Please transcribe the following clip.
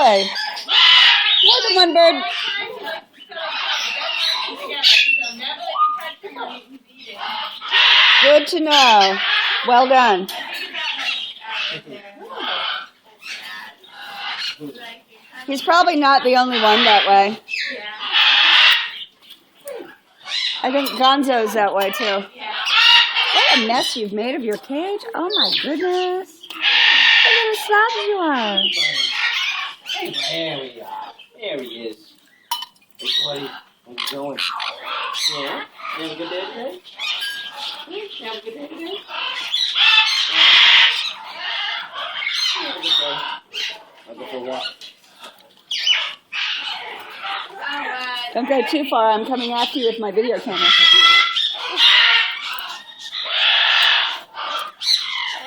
boy. More than one bird. Good to know. Well done. He's probably not the only one that way. I think Gonzo's that way too. What a mess you've made of your cage. Oh my goodness. Look at how sloppy you are. There we are. There he is. Hey, buddy. How's it going? Yeah? You have a good day today? You have a good day today? You have a good day. I'll go for a walk. Don't go too far. I'm coming after you with my video camera.